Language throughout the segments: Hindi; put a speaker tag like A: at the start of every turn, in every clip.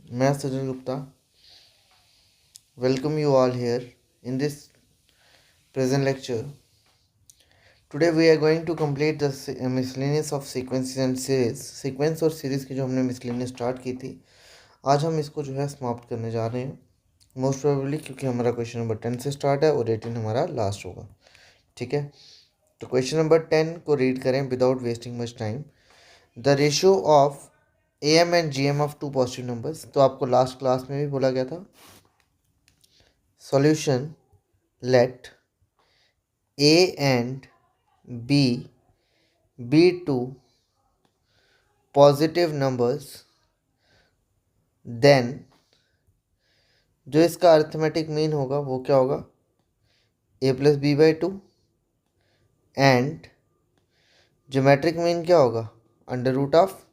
A: मैं सजन Gupta welcome you all here in this present lecture. Today we are going to complete the miscellaneous of sequences and series. Sequence और series की जो हमने miscellaneous स्टार्ट की थी, आज हम इसको जो है समाप्त करने जा रहे हैं मोस्ट प्रोबेबली, क्योंकि हमारा क्वेश्चन नंबर 10 से स्टार्ट है और 18 हमारा लास्ट होगा। ठीक है, तो क्वेश्चन नंबर 10 को रीड करें without wasting much time. The ratio of AM and GM of two positive numbers. तो आपको लास्ट क्लास में भी बोला गया था, solution let A and B be two positive numbers, then जो इसका अर्थमेटिक मीन होगा वो क्या होगा, A plus B by two, and geometric mean क्या होगा, under root of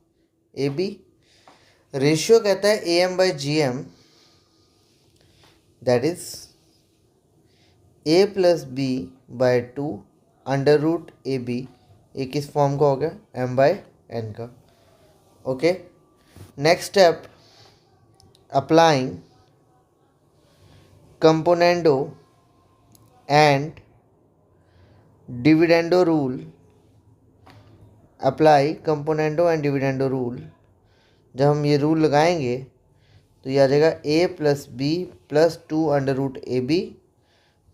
A: A B. Ratio कहता है AM by GM, that is A plus B by two under root A B. ये किस फॉर्म का हो गया, M बाई N का। Okay, next step, applying componendo and dividendo rule. Apply componendo and dividendo rule. जब हम ये रूल लगाएंगे तो ये आ जाएगा A plus B plus two under root A B,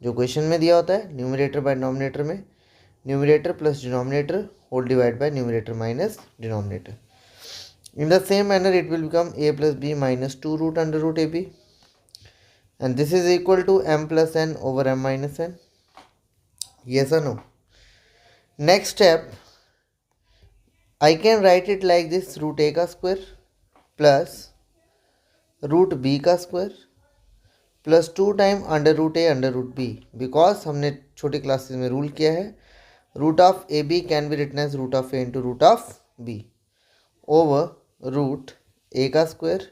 A: जो क्वेश्चन में दिया होता है, न्यूमरेटर बाय डिनोमिनेटर में numerator plus denominator whole divide by numerator minus denominator. In the same manner, it will become A plus B minus 2 root under root AB, and this is equal to M plus N over M minus N. Yes or no? Next step, I can write it like this: root A का square plus root B का square plus 2 time under root A under root B, because हमने छोटी क्लासेस में रूल किया है root of A B can be written as root of A into root of B over root A का स्क्वायर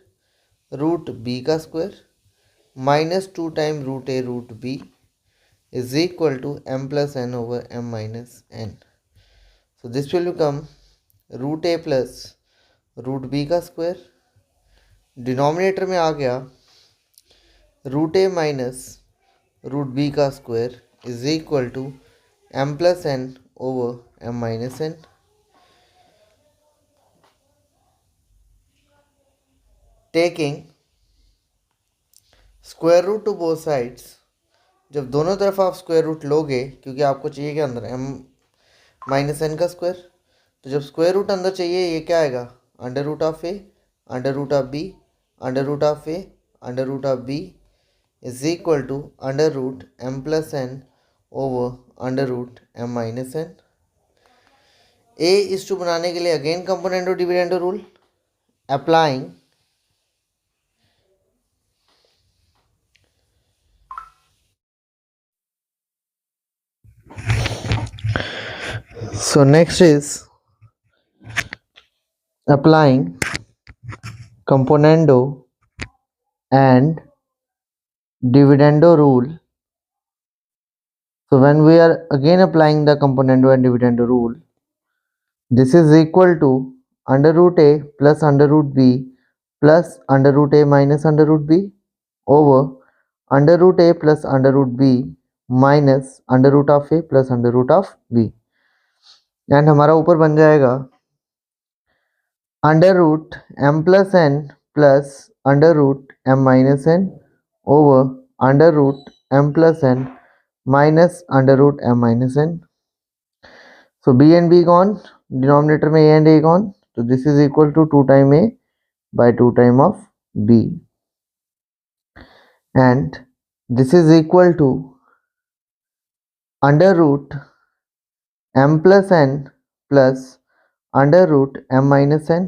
A: रूट बी का square minus 2 time root A root B is equal to M plus N over M minus N। So this will become root A plus root B का स्क्वायर, डिनोमिनेटर में आ गया root A minus root B का square is equal to M plus N over M minus N। Taking square root to both sides. जब दोनों तरफ आप स्क्वायर रूट लोगे, क्योंकि आपको चाहिए क्या अंदर M माइनस N का स्क्वायर, तो जब स्क्वायर रूट अंदर चाहिए ये क्या आएगा, under root of A under root of B under root of A under root of B is equal to under root M plus N over under root M minus N। ए इस टू बनाने के लिए again componendo dividendo rule, applying so next is applying componendo and dividendo rule. So when we are again applying the componendo and dividendo rule, this is equal to under root a plus under root b plus under root a minus under root b over under root a plus under root b minus under root of a plus under root of b, and हमारा ऊपर बन जाएगा under root M plus N plus under root M minus N over under root M plus N minus under root M minus N। So B and B gone, denominator में A एंड A गॉन, तो this is equal to 2 time A by 2 time of B, and this is equal to under root M plus N plus under root M minus N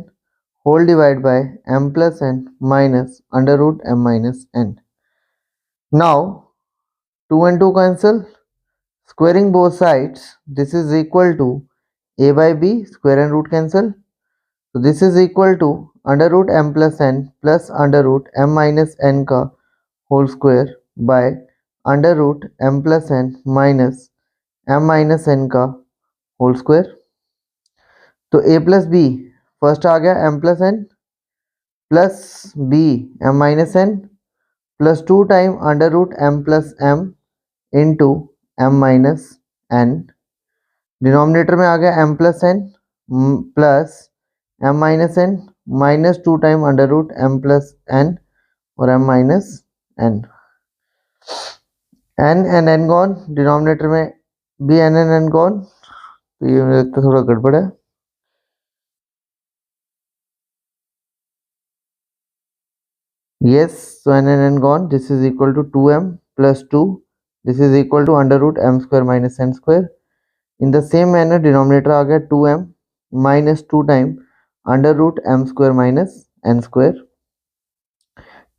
A: whole divide by M plus N minus under root M minus N। Now 2 and 2 cancel, squaring both sides, this is equal to A by B, square and root cancel, so this is equal to under root M plus N plus under root M minus N का whole square by under root M plus N minus M minus N का whole square। तो A plus B फर्स्ट आ गया M plus N plus B M minus N plus 2 time under root M plus M into M minus N. Denominator में आ गया M plus N plus M minus N minus 2 time under root M plus N और M minus N. N and N gone, denominator में भी एन एंड एन गॉन, तो ये मुझे लगता है थोड़ा गड़बड़ है। Yes, so n and n gone. This is equal to 2m plus 2. This is equal to under root m square minus n square. In the same manner, denominator आ गया 2m minus 2 time under root m square minus n square.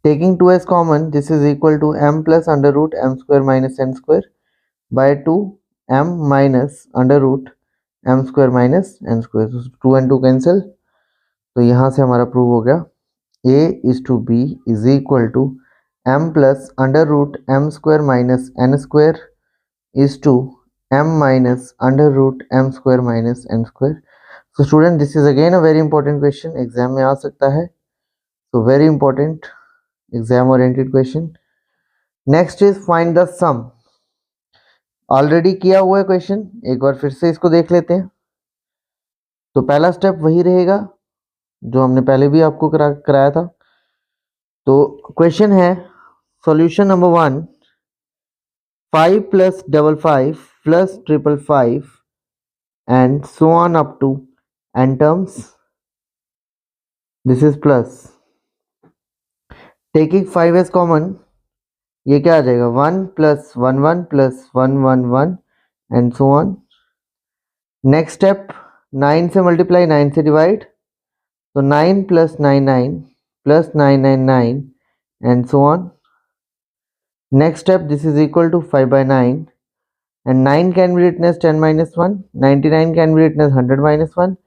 A: Taking 2 as common, this is equal to m plus under root m square minus n square by 2 m minus under root m square minus n square. So 2 and 2 cancel. तो यहाँ से हमारा प्रूव हो गया a is to b is equal to m plus under root m square minus n square is to m minus under root m square minus n square. So student, this is again a very important question, exam में आ सकता है, so very important exam oriented question. Next is find the sum. Already किया हुआ है क्वेश्चन, एक बार फिर से इसको देख लेते हैं। तो पहला स्टेप वही रहेगा जो हमने पहले भी आपको कराया था। तो क्वेश्चन है solution number 1 5 plus 55 plus 555 and so on up to n terms. This is plus. Taking 5 as common, ये क्या आ जाएगा 1 plus 1 1 plus 1 1 1 and so on. Next step 9 से मल्टीप्लाई 9 से डिवाइड, तो 9 plus 9 9 plus 9 9 9 and so on. Next step, this is equal to 5 by 9 and 9 can be written as 10 minus 1, 99 can be written as 100 minus 1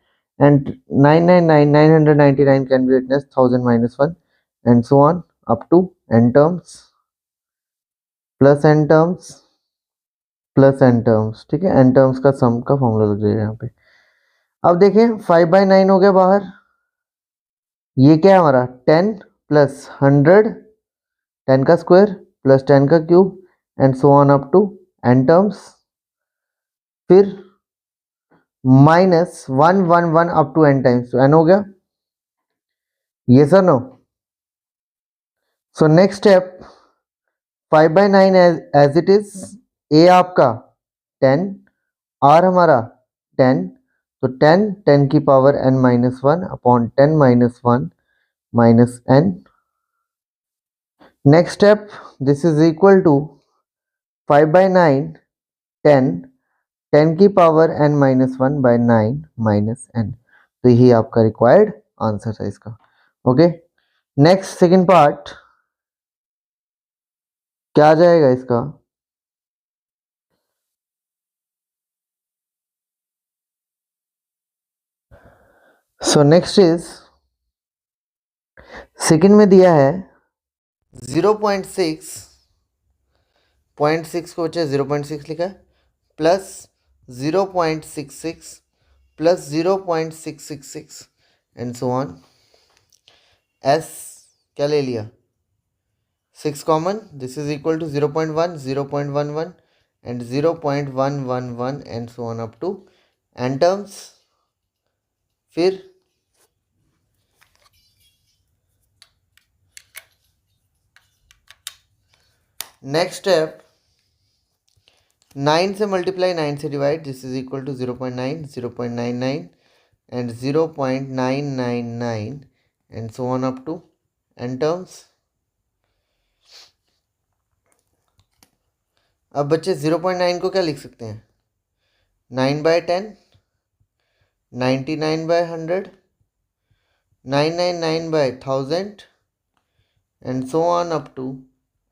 A: and 999 999 can be written as 1000 minus 1 and so on up to n terms plus n terms plus n terms। ठीक है, n terms का सम का फॉर्मूला लग जाएगा यहाँ पे। अब देखें 5 by 9 हो गया बाहर, ये क्या है हमारा 10 प्लस 100 10 का स्क्वायर प्लस 10 का cube and so on up to n terms, फिर minus 1 1 1 up to n times, तो n हो गया, ये sir no. So next step 5 by 9 as it is, a आपका 10 r हमारा 10, तो 10 10 की power n minus 1 upon 10 minus 1 minus n। Next step this is equal to 5 by 9 10 10 की power n minus 1 by 9 minus n। तो यही आपका रिक्वायर्ड आंसर है इसका। ओके, नेक्स्ट सेकंड पार्ट क्या आ जाएगा इसका, सो नेक्स्ट इज सेकंड में दिया है 0.6 को बच्चे 0.6 लिखा है plus 0.66 plus 0.666 and so on. एस क्या ले लिया 6 common, this is equal to 0.1 0.11 and 0.111 and so on up to n terms. फिर नेक्स्ट स्टेप 9 से मल्टीप्लाई 9 से divide, this is equal to 0.9 0.99 and 0.999 and so on up to n terms. अब बच्चे 0.9 को क्या लिख सकते हैं 9 by 10, 99 by 100, 999 by 1000 and so on up to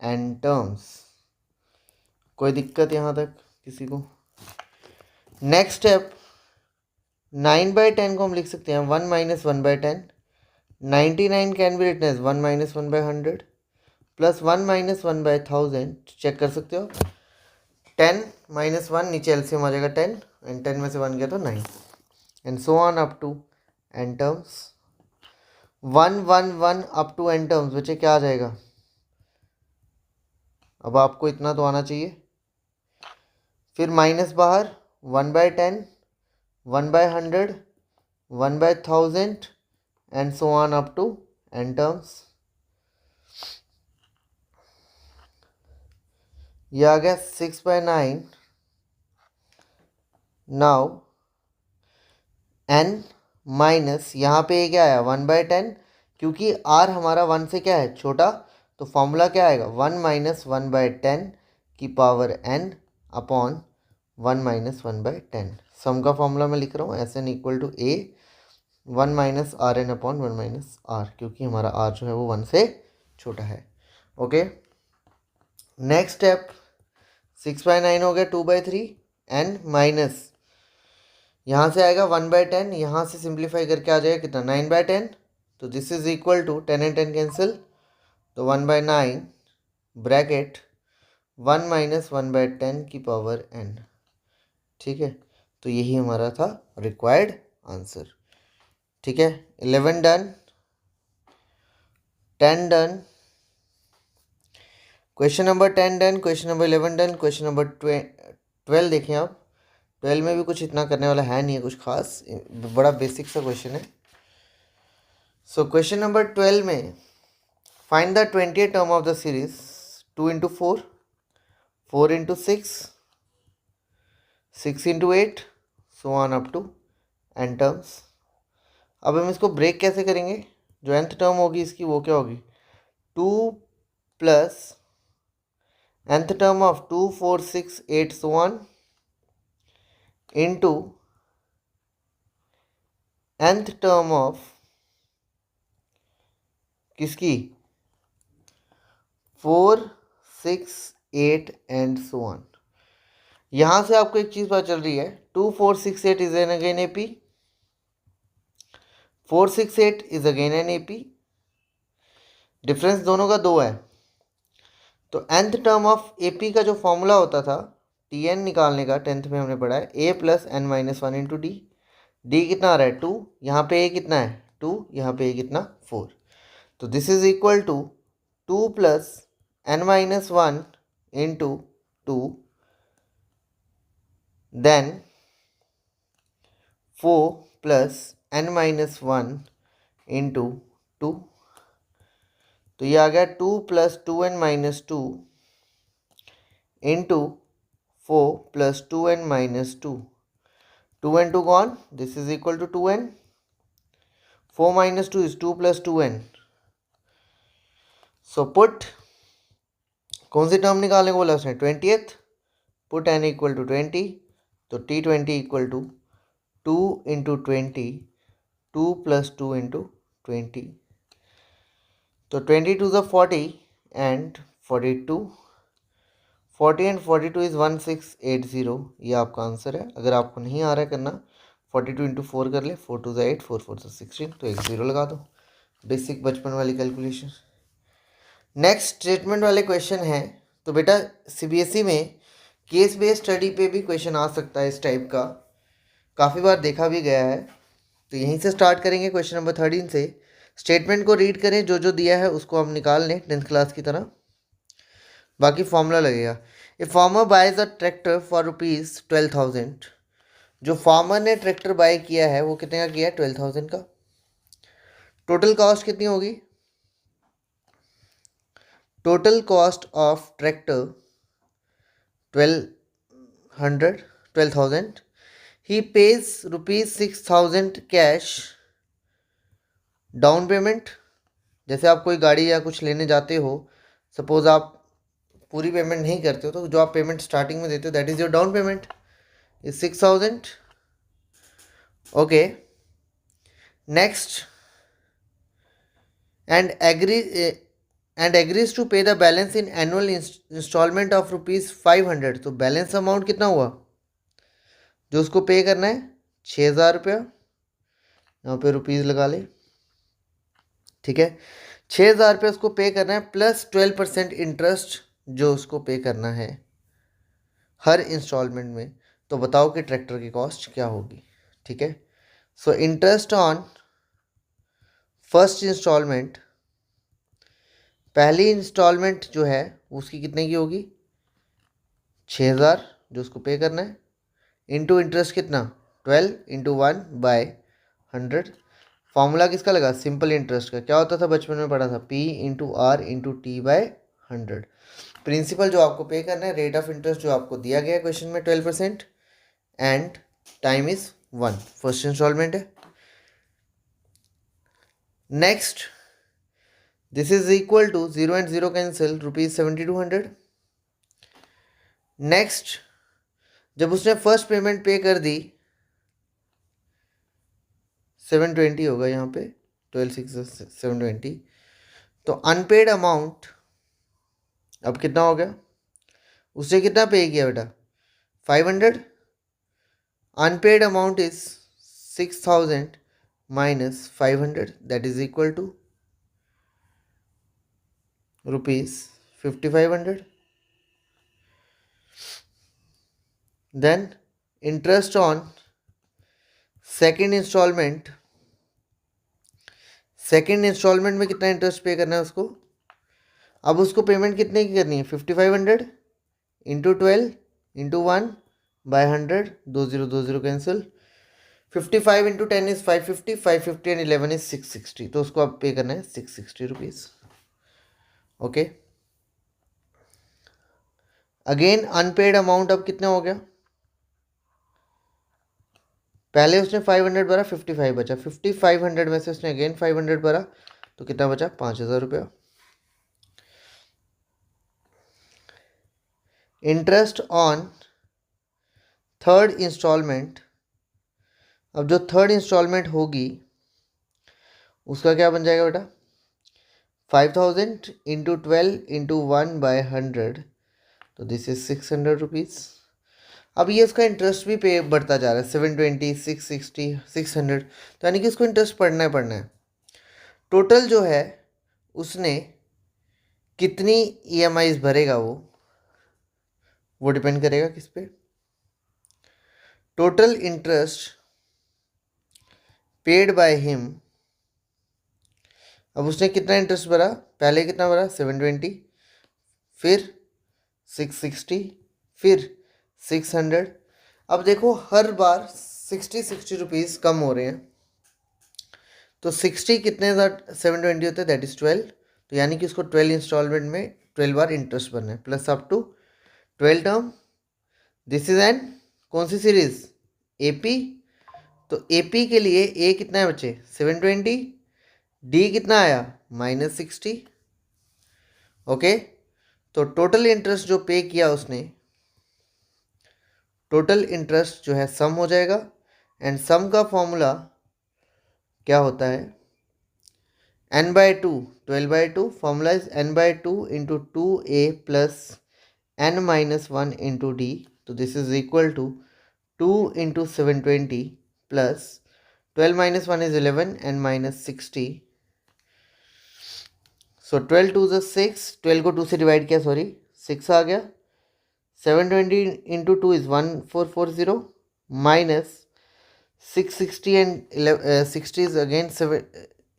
A: n terms. कोई दिक्कत यहाँ तक किसी को? नेक्स्ट स्टेप 9 by 10 को हम लिख सकते हैं 1 minus 1 by 10, 99 can be written as 1 minus 1 by 100 plus 1 minus 1 by 1000। चेक कर सकते हो 10 minus 1 नीचे एलसीएम आ जाएगा 10 एंड 10 में से 1 गया तो 9 and so on up to n terms. 1 1 1 up to n terms बच्चे क्या आ जाएगा? अब आपको इतना तो आना चाहिए। फिर माइनस बाहर 1/10, 1/100, 1/1000 and so on up to n terms. ये आ गया 6/9। नाउ n माइनस यहाँ पे ये क्या आया 1/10, क्योंकि r हमारा 1 से क्या है छोटा, तो फॉर्मूला क्या आएगा 1 - 1/10 की पावर n अपॉन 1 - 1/10। सम का फॉर्मूला मैं लिख रहा हूँ Sn equal to a 1 - Rn upon 1 - r, क्योंकि हमारा r जो है वो 1 से छोटा है। ओके, नेक्स्ट स्टेप 6/9 हो गया 2/3 n माइनस यहाँ से आएगा 1/10, यहाँ से सिंप्लीफाई करके आ जाएगा कितना 9/10, तो this is equal to 10 and 10 cancel, तो 1/9 ब्रैकेट 1 - 1/10 की पावर n। ठीक है, तो यही हमारा था रिक्वायर्ड आंसर। ठीक है, 11 done, 10 done, question number 10 done, question number 11 done, question number 12 देखें आप। 12 में भी कुछ इतना करने वाला है नहीं है कुछ खास, बड़ा बेसिक सा क्वेश्चन है। सो क्वेश्चन नंबर 12 में find the 20th term of the series 2 × 4, 4 × 6, 6 × 8, so on up to n terms. अब हम इसको ब्रेक कैसे करेंगे? जो nth टर्म होगी इसकी वो क्या होगी 2 plus nth term of 2 4 6 8 so on into nth term of किसकी 4 6 8 एंड सो ऑन। यहां से आपको एक चीज पता चल रही है 2 4 6 8 is an again AP, 4 6 8 is again an AP, difference दोनों का 2 है। तो nth टर्म ऑफ एपी का जो फॉर्मूला होता था tn निकालने का 10th में हमने पढ़ा है a + n - 1 × d। d कितना आ रहा है 2, यहाँ पे a कितना है 2, यहाँ पे a कितना 4, तो this is equal to 2 + n - 1 × 2 then 4 + n - 1 × 2, तो ये आ गया 2 + 2n - 2 into 4 + 2n - 2, 2n 2 gone, this is equal to 2n, 4 - 2 is 2 + 2n, so put कौन सी टर्म निकालने को बोला उसने 20th, put n equal to 20, तो t20 इक्वल टू 2 × 20, 2 + 2 × 20, तो 22 = 40 एंड 42, 40 एंड 42 इज 1680, ये आपका आंसर है। अगर आपको नहीं आ रहा है करना 42 × 4 कर ले, 4 2 8, 4 4 16, तो एक 0 लगा दो, बेसिक बचपन वाली कैलकुलेशन। नेक्स्ट स्टेटमेंट वाले क्वेश्चन हैं, तो बेटा सीबीएसई में केस बेस्ड स्टडी पे भी क्वेश्चन आ सकता है इस टाइप का, काफ़ी बार देखा भी गया है। तो यहीं से स्टार्ट करेंगे क्वेश्चन नंबर 13 से। स्टेटमेंट को रीड करें, जो जो दिया है उसको हम निकाल लें 10th क्लास की तरह, बाकी फॉर्मूला लगेगा। A farmer buys a tractor for ₹12,000, जो फार्मर ने ट्रैक्टर बाय किया है वो कितने का किया है 12,000 का। टोटल कॉस्ट कितनी होगी? Total cost of tractor 12,000। He page ₹6,000 cash down payment. जैसे आप कोई गाड़ी या कुछ लेने जाते हो, सपोज आप पूरी पेमेंट नहीं करते हो, तो जो आप पेमेंट स्टार्टिंग में देते हो that is your down payment is 6,000। Okay, next and agrees to pay the balance in annual instalment of ₹500। तो बैलेंस अमाउंट कितना हुआ जो उसको पे करना है 6,000 यहाँ पे रुपीज़ लगा ले। ठीक है, 6,000 उसको पे करना है प्लस 12% इंटरेस्ट जो उसको पे करना है हर इंस्टॉलमेंट में। तो बताओ कि ट्रैक्टर की कॉस्ट क्या होगी। ठीक है, so interest on first instalment, पहली इंस्टॉलमेंट जो है उसकी कितने की होगी, 6,000 जो उसको पे करना है, इंटू इंटरेस्ट कितना 12 इंटू 1/100। फॉर्मूला किसका लगा, सिंपल इंटरेस्ट का। क्या होता था बचपन में पढ़ा था, P into R into T/100। Principal जो आपको पे करना है, रेट ऑफ इंटरेस्ट जो आपको दिया गया है क्वेश्चन में 12%, and time is 1, first instalment है। Next, this is equal to 0 and 0 cancel, ₹7200। Next, जब उसने फर्स्ट पेमेंट पे कर दी 720 होगा यहाँ पे, 12,600 720, तो अनपेड अमाउंट अब कितना हो गया, उसने कितना पे किया बेटा 500। Unpaid amount is 6,000 minus 500, that is equal to ₹5,500। Then interest on second instalment, second instalment में कितना इंटरेस्ट पे करना है उसको, अब उसको पेमेंट कितने की करनी है 5,500 into 12 into 1/100, 20 cancel, 55 into 10 is 550, 550 and 11 is 660, तो उसको अब पे करना है 660 rupees. Okay, again unpaid amount अब कितना हो गया, पहले उसने 500 भरा, 55 बचा, 5,500 में से उसने अगेन 500 भरा, तो कितना बचा 5,000 रुपया। इंटरेस्ट ऑन थर्ड इंस्टॉलमेंट, अब जो थर्ड इंस्टॉलमेंट होगी उसका क्या बन जाएगा बेटा, 5,000 इंटू 12 इंटू 1/100, तो दिस इज 600 रुपीज़। अब ये उसका इंटरेस्ट भी पे बढ़ता जा रहा है, 720 660 600, तो यानी कि उसको इंटरेस्ट पढ़ना है। टोटल जो है उसने कितनी EMIs भरेगा वो डिपेंड करेगा किस पे, total interest paid by him. अब उसने कितना इंटरेस्ट भरा, पहले कितना भरा 720, फिर 660, फिर 600। अब देखो हर बार 60 रुपीज़ कम हो रहे हैं, तो 60 कितने 720 होते हैं, दैट इज़ 12, तो यानी कि उसको 12 इंस्टॉलमेंट में 12 बार इंटरेस्ट भरना है, plus up to 12 term. This is an कौन सी सीरीज, AP, तो AP के लिए A कितना है बच्चे 720, D कितना आया -60। ओके, तो टोटल इंटरेस्ट जो पे किया उसने, टोटल इंटरेस्ट जो है सम हो जाएगा, एंड सम का फॉर्मूला क्या होता है, n/2, 12/2, formula is n/2 into 2A plus n-1 into D, तो this is equal to 2 into 720 plus 12 minus 1 is 11 and minus 60, so 12 2 is 6, 12 को 2 से डिवाइड किया, सॉरी 6 आ गया, 720 into 2 is 1440 minus 660 and 60 is again 7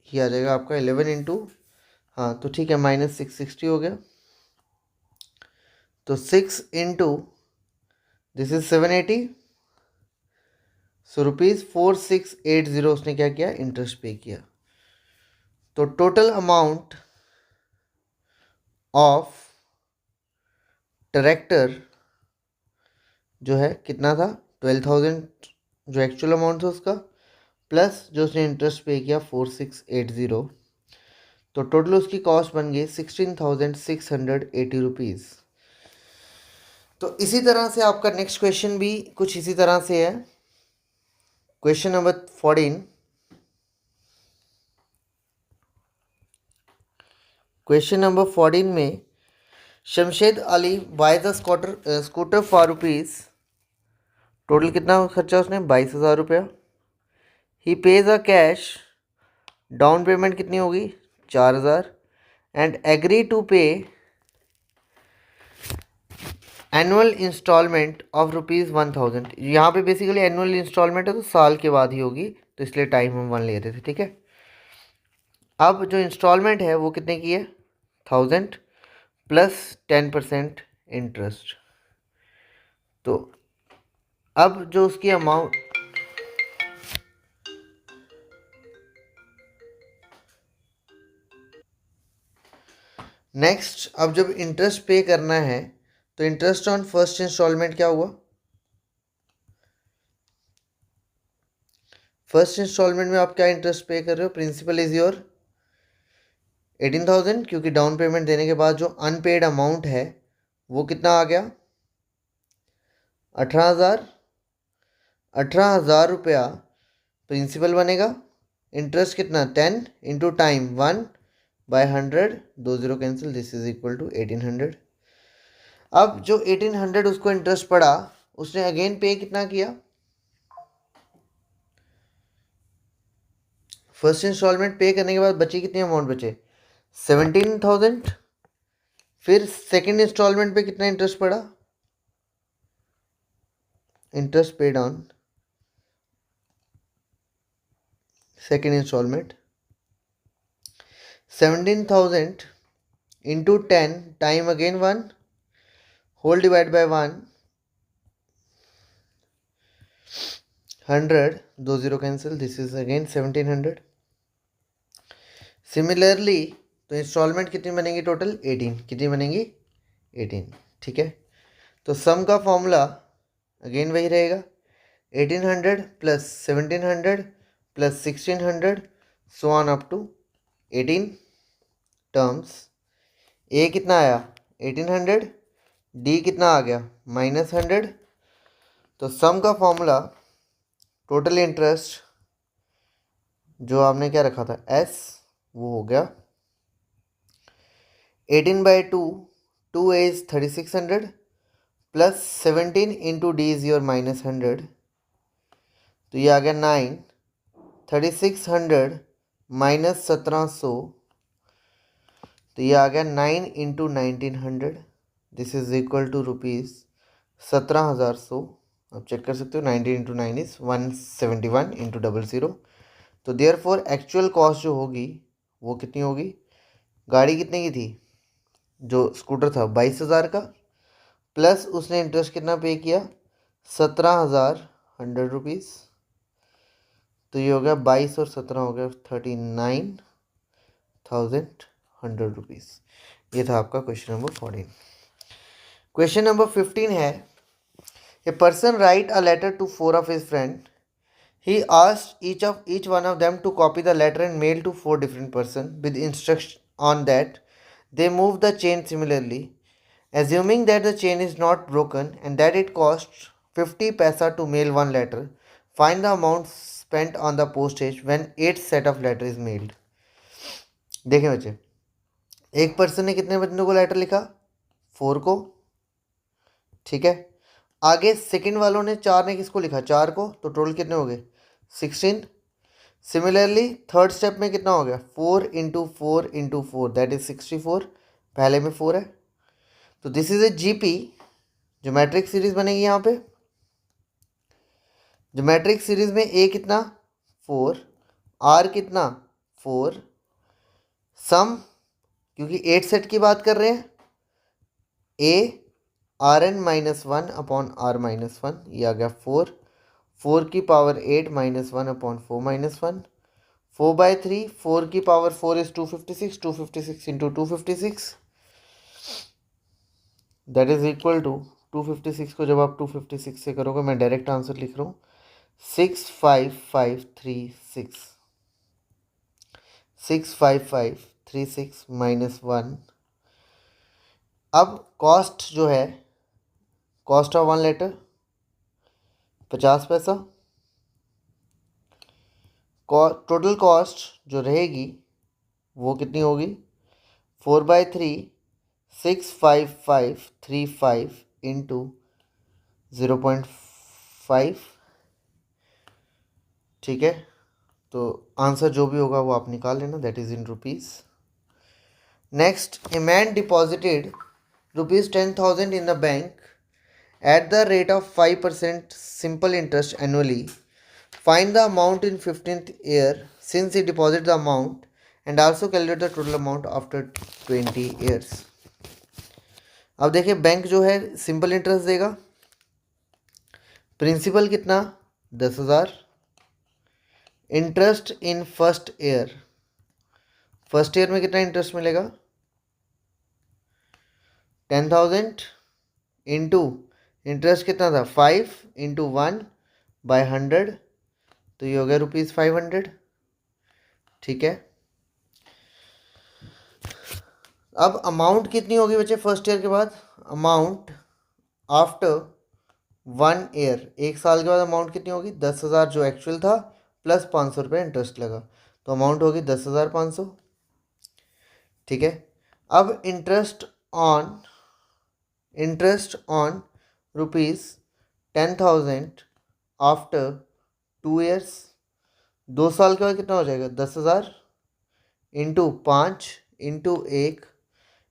A: ही आ जाएगा आपका 11 इंटू, हाँ तो ठीक है -660 हो गया, तो 6 इंटू दिस इज 780, सो ₹4680 उसने क्या किया इंटरेस्ट पे किया। तो टोटल अमाउंट ऑफ ट्रैक्टर जो है कितना था 12,000 जो एक्चुअल अमाउंट था उसका, प्लस जो उसने इंटरेस्ट पे किया 4680, तो टोटल उसकी कॉस्ट बन गई 16,680 रुपीज़। तो इसी तरह से आपका नेक्स्ट क्वेश्चन भी कुछ इसी तरह से है। क्वेश्चन नंबर 14, क्वेश्चन नंबर 14 में Shamshed Ali buys a scooter for rupees, total कितना खर्चा उसने 22,000 रुपया। He pays a cash, down payment कितनी होगी 4,000, and agree to pay annual instalment of ₹1,000। यहाँ पे बेसिकली एनुअल इंस्टॉलमेंट है तो साल के बाद ही होगी, तो इसलिए टाइम हम 1 ले रहे थे, ठीक है। अब जो इंस्टॉलमेंट है वो कितने की है, 1000 प्लस 10% इंटरेस्ट। तो अब जो उसकी अमाउंट, नेक्स्ट अब जब इंटरेस्ट पे करना है तो इंटरेस्ट ऑन फर्स्ट इंस्टॉलमेंट क्या हुआ, फर्स्ट इंस्टॉलमेंट में आप क्या इंटरेस्ट पे कर रहे हो, प्रिंसिपल इज योर 18,000, क्योंकि डाउन पेमेंट देने के बाद जो अनपेड अमाउंट है वो कितना आ गया, 18,000। 18,000 रुपया प्रिंसिपल बनेगा, इंटरेस्ट कितना 10 into time 1/100, 2 0 cancel, this is equal to 1800। अब जो 1800 उसको इंटरेस्ट पड़ा, उसने अगेन पे कितना किया, फर्स्ट इंस्टॉलमेंट पे करने के बाद बची कितनी अमाउंट बचे, 17,000। फिर सेकंड इंस्टॉलमेंट पे कितना इंटरेस्ट पड़ा, interest paid on second instalment 17,000 into 10 time again 1 whole divide by 100, 2 0 cancel, this is again 1700। Similarly तो इंस्टॉलमेंट कितनी बनेंगी टोटल, 18, कितनी बनेंगी 18, ठीक है। तो सम का फॉर्मूला अगेन वही रहेगा, 1800 plus 1700 plus 1600 so on up to 18 terms. ए कितना आया 1800, डी कितना आ गया -100। तो सम का फॉर्मूला टोटल इंटरेस्ट जो आपने क्या रखा था एस, वो हो गया 18/2, 2a is 3600 plus 17 into D is your -100, तो ये आ गया 9, 3600 माइनस 1700, तो ये आ गया 9 into 1900, this is equal to ₹17,100। आप चेक कर सकते हो, 90 इंटू 9 इज 171 इंटू 00। तो देयर फॉर एक्चुअल कॉस्ट जो होगी वो कितनी होगी, गाड़ी कितने की थी, जो स्कूटर था 22,000 का, प्लस उसने इंटरेस्ट कितना पे किया 17,100 रुपीज़, तो ये हो गया 22 और 17 हो गया 39,100 रुपीज़। ये था आपका क्वेश्चन नंबर 14। क्वेश्चन नंबर 15 है, a person write a letter to 4 of his friend. He asked each one of them to copy the letter and mail to 4 different persons with instruction on that they move the chain similarly. Assuming that the chain is not broken and that it costs 50 paisa to mail one letter, find the amount spent on the postage when 8 set of letter is mailed. देखें बच्चे, एक पर्सन ने कितने बंदों को लेटर लिखा, 4 को, ठीक है। आगे सेकंड वालों ने 4 ने किसको लिखा, 4 को, तो टोटल कितने हो गए 16। सिमिलरली थर्ड स्टेप में कितना हो गया 4 इंटू 4 इंटू 4 दैट इज 64, पहले में 4 है। तो this is a GP, geometric series बनेगी यहाँ पे। ज्योमेट्रिक सीरीज में ए कितना 4, आर कितना 4, सम क्योंकि 8 सेट की बात कर रहे हैं, ए Rn -1 अपॉन R -1, ये आ गया 4, 4 की पावर 8 -1 अपॉन 4 -1, 4/3, 4 की power 4 is 256, 256 into 256 that is equal to 256 को जब आप 256 से करोगे, मैं डायरेक्ट आंसर लिख रहा हूँ 65536, 65536 -1। अब कॉस्ट जो है, कॉस्ट ऑफ 1 लेटर 50 पैसा, टोटल कॉस्ट जो रहेगी वो कितनी होगी 4/3, 65535 इंटू 0.5, ठीक है। तो आंसर जो भी होगा वो आप निकाल लेना, that is in rupees. Next, a man deposited ₹10,000 in the bank at the rate of 5% simple interest annually. Find the amount in 15th year since he deposited the amount and also calculate the total amount after 20 years. अब देखिए बैंक जो है सिंपल इंटरेस्ट देगा, प्रिंसिपल कितना 10,000, interest in first year, first year में कितना इंटरेस्ट मिलेगा 10,000 इंटू इंटरेस्ट कितना था 5 इंटू 1/100, तो ये हो गया ₹500। ठीक है, अब अमाउंट कितनी होगी बच्चे फर्स्ट ईयर के बाद, अमाउंट आफ्टर 1 ईयर, 1 साल के बाद अमाउंट कितनी होगी 10,000 जो एक्चुअल था प्लस 500 रुपये इंटरेस्ट लगा, तो अमाउंट होगी 10,500। ठीक है, अब इंटरेस्ट ऑन ₹10,000 आफ्टर 2 ईयर्स, 2 साल के बाद कितना हो जाएगा 10,000 इंटू 5 इंटू 1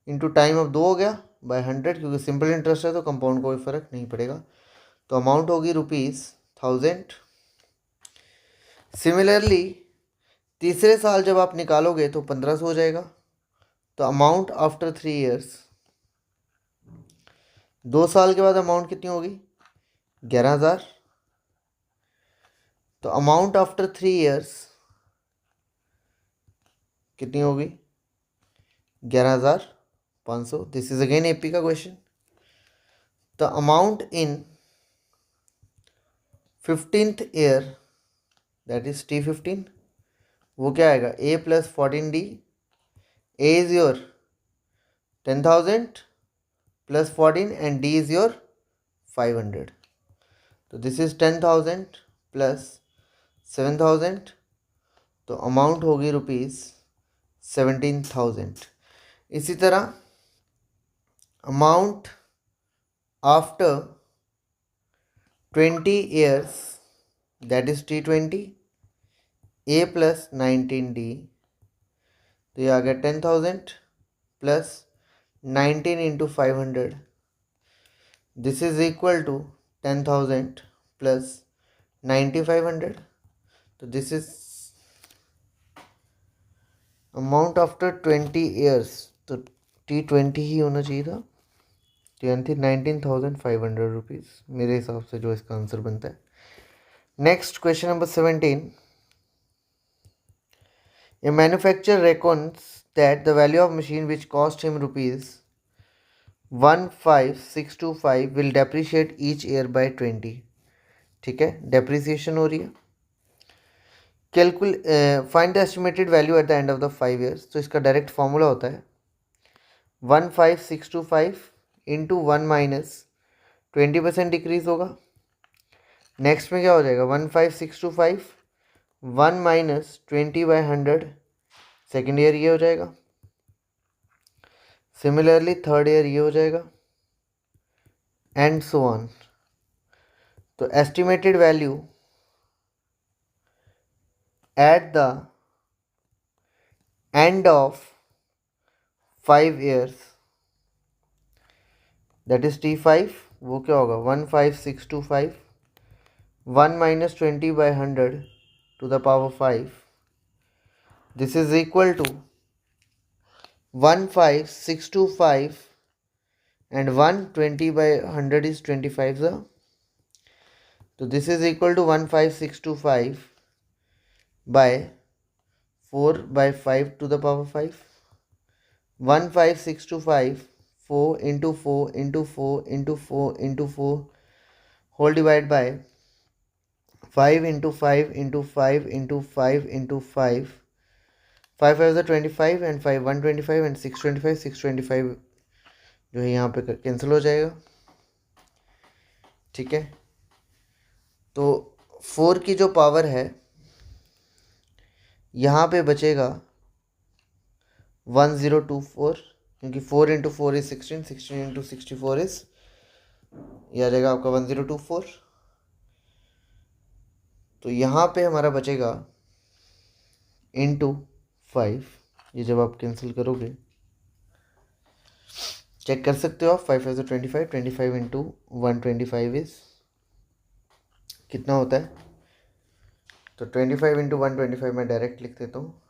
A: इंटू टाइम अब 2 हो गया /100, क्योंकि सिंपल इंटरेस्ट है तो कंपाउंड कोई फर्क नहीं पड़ेगा, तो अमाउंट होगी ₹1000। सिमिलरली तीसरे साल जब आप निकालोगे तो 1500 हो जाएगा, तो अमाउंट आफ्टर 3 ईयर्स, 2 साल के बाद अमाउंट कितनी होगी 11,000, तो अमाउंट आफ्टर 3 ईयर्स कितनी होगी 11,500। दिस इज अगेन एपी का question. The amount in 15th year that is T15, वो क्या आएगा A + 14D, A is your 10,000 + 14 and D is your 500, तो दिस इज 10,000 + 7,000, तो अमाउंट होगी ₹17,000। इसी तरह amount after 20 years that is T20, A + 19D, तो ये आ गया 10,000 + 19 into 500, this is equal to 10,000 + 9,500, तो this is amount after 20 years, तो T20 ही होना चाहिए था, तो 19,500 रुपीज़ मेरे हिसाब से जो इसका आंसर बनता है। Next question number 17, a manufacturer reckons that the value of machine which cost him ₹15,625 will depreciate each year by 20। ठीक है, डेप्रिसिएशन हो रही है। Find the estimated value at the end of the 5 years, तो इसका डायरेक्ट फॉर्मूला होता है 15,625 इंटू 1 - 20% डिक्रीज होगा। नेक्स्ट में क्या हो जाएगा 15,625 1 - 20/100, सेकेंड ईयर ये हो जाएगा। सिमिलरली थर्ड ईयर ये हो जाएगा एंड सो ऑन। तो estimated value at the end of 5 years that is T5, वो क्या होगा 15,625 1 - 20/100 to the power 5, this is equal to 15,625 and 120/100 is 25, so this is equal to 15,625 by 4/5 to the power 5, 15,625 4 into 4 into 4 into 4 into 4 whole divided by 5 into 5 into 5 into 5 into 5, 5 5 is 25 and 5 125 and 625, 625 जो है यहाँ पे कैंसिल हो जाएगा। ठीक है, तो 4 की जो पावर है यहाँ पे बचेगा 1024, क्योंकि 4 into 4 is 16, 16 into 64 is, यह आ जाएगा आपका 1024। तो यहाँ पे हमारा बचेगा इंटू 5, ये जब आप कैंसिल करोगे चेक कर सकते हो आप, 5 5 25, 25 इंटू 125 इज कितना होता है, तो 25 इंटू 125 मैं डायरेक्ट लिख देता हूँ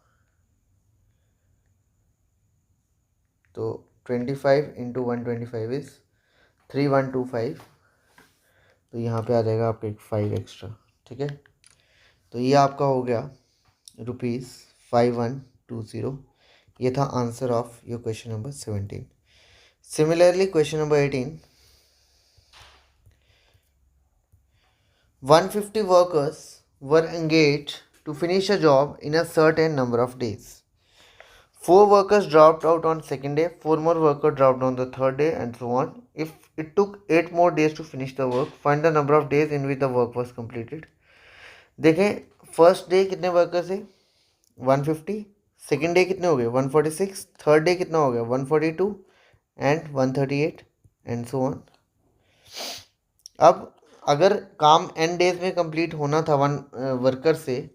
A: तो 25 इंटू 125 इज़ 3125, तो यहाँ पे आ जाएगा आपका एक 5 एक्स्ट्रा। ठीक है, तो ये आपका हो गया ₹5120। ये था answer of your question number 17। Similarly question number 18, 150 workers were engaged to finish a job in a certain number of days. 4 workers dropped out on second day, 4 more workers dropped on the third day, and so on. If it took 8 more days to finish the work, find the number of days in which the work was completed. देखें, फर्स्ट डे कितने वर्कर्स है 150, सेकेंड डे कितने हो गए 146, थर्ड डे कितना हो गया 142 एंड 138 एंड सो ऑन। अब अगर काम n डेज में कंप्लीट होना था वन वर्कर से,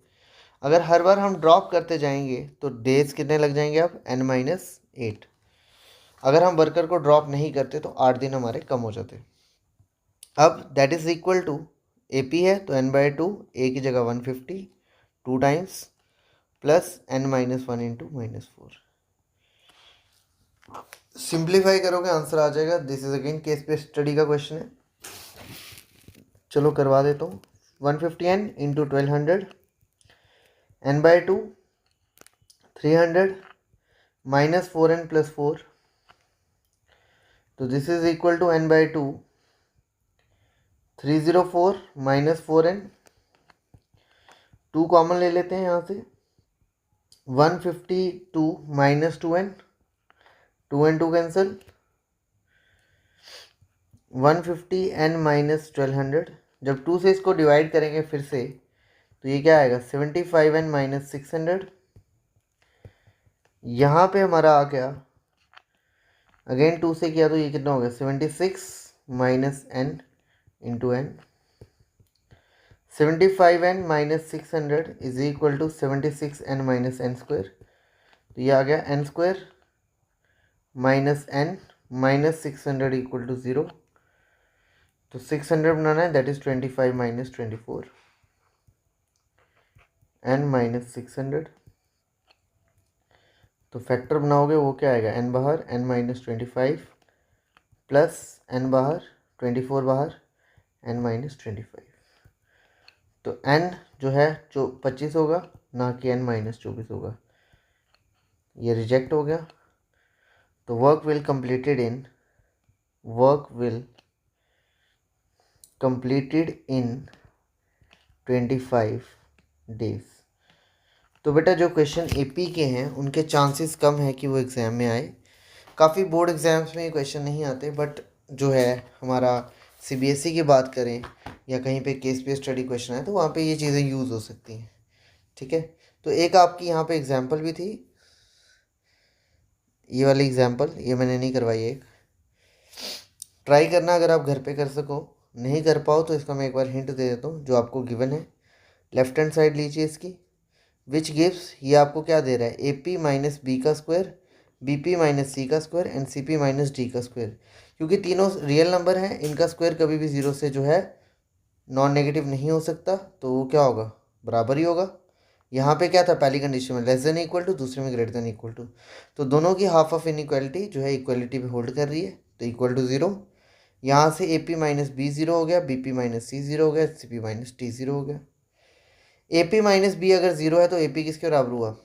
A: अगर हर बार हम ड्रॉप करते जाएंगे तो डेज कितने लग जाएंगे अब n-8। अगर हम वर्कर को ड्रॉप नहीं करते तो 8 दिन हमारे कम हो जाते। अब that is equal to AP है तो n/2, A की जगह 150 2 times plus n-1 into -4। Simplify करोगे आंसर आ जाएगा। This is again case based study का क्वेश्चन है, चलो करवा देता हूँ। 150n इंटू 1200, n/2 300 -4n + 4, तो this is equal to n/2 304 -4n, 2 common ले लेते हैं यहाँ से, 152 -2n, 2n 2 कैंसिल, 150n -1200। जब 2 से इसको डिवाइड करेंगे फिर से तो ये क्या आएगा 75n -600। यहाँ पे हमारा आ गया, अगेन 2 से किया तो ये कितना हो गया 76 -n into n। 75n -600 is equal to 76n -n², तो ये आ गया n² minus n minus 600 equal to 0। तो 600 बनाना है, दैट इज 25 - 24 n - 600। तो फैक्टर बनाओगे वो क्या आएगा n बाहर n - 25 प्लस n बाहर 24 बाहर n - 25। तो n जो है जो 25 होगा ना कि n - 24 होगा, ये रिजेक्ट हो गया। तो work will completed in 25 days. तो बेटा जो क्वेश्चन AP के हैं उनके चांसेस कम है कि वो एग्ज़ाम में आए। काफ़ी बोर्ड एग्ज़ाम्स में ये क्वेश्चन नहीं आते, बट जो है हमारा CBSE की बात करें या कहीं पे केस बेस्ड स्टडी क्वेश्चन है तो वहाँ पे ये चीज़ें यूज़ हो सकती हैं। ठीक है, तो एक आपकी यहाँ पे एग्जांपल भी थी, ये वाली एग्जांपल ये मैंने नहीं करवाई। एक ट्राई करना अगर आप घर पे कर सको, नहीं कर पाओ तो इसका मैं एक बार हिंट दे देता हूँ जो आपको गिवन है। लेफ्ट हैंड साइड लीजिए इसकी, विच गिव्स, ये आपको क्या दे रहा है AP - B का स्क्वायर, BP - C का स्क्वायर एंड CP - D का स्क्वायर। क्योंकि तीनों रियल नंबर हैं, इनका स्क्वायर कभी भी 0 से जो है नॉन नेगेटिव नहीं हो सकता, तो वो क्या होगा बराबर ही होगा। यहाँ पे क्या था पहली कंडीशन में लेस देन इक्वल टू, दूसरे में ग्रेटर देन इक्वल टू, तो दोनों की हाफ ऑफ इनइक्वालिटी जो है इक्वालिटी पे होल्ड कर रही है, तो इक्वल टू 0। यहाँ से AP - B 0 हो गया, BP - C 0 हो गया, CP - D 0 हो गया। AP - B अगर 0 है तो AP किसके बराबर हुआ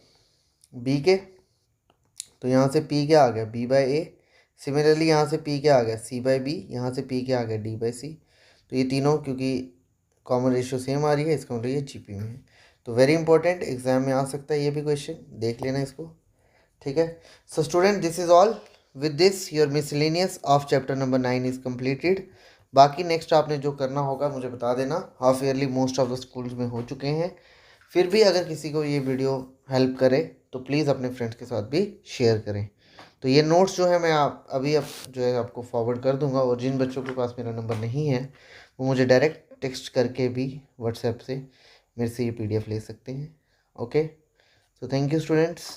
A: B के, तो यहाँ से P क्या आ गया B/A। सिमिलरली यहाँ से P क्या आ गया C/B, यहाँ से P क्या आ गया D/C। तो ये तीनों क्योंकि कॉमन रेशियो सेम आ रही है इसका मतलब ये GP में है। तो वेरी इंपॉर्टेंट, एग्जाम में आ सकता है ये भी क्वेश्चन, देख लेना इसको। ठीक है, so student this is all. With this your miscellaneous of chapter number 9 is completed. बाकी नेक्स्ट आपने जो करना होगा मुझे बता देना। Half yearly most of the schools में हो चुके हैं, फिर भी अगर किसी को ये वीडियो हेल्प करे तो प्लीज़ अपने फ्रेंड्स के साथ भी शेयर करें। तो ये नोट्स जो है मैं अभी जो है आपको फॉरवर्ड कर दूंगा, और जिन बच्चों के पास मेरा नंबर नहीं है वो मुझे डायरेक्ट टेक्स्ट करके भी व्हाट्सएप से मेरे से ये PDF ले सकते हैं। Okay, so thank you students.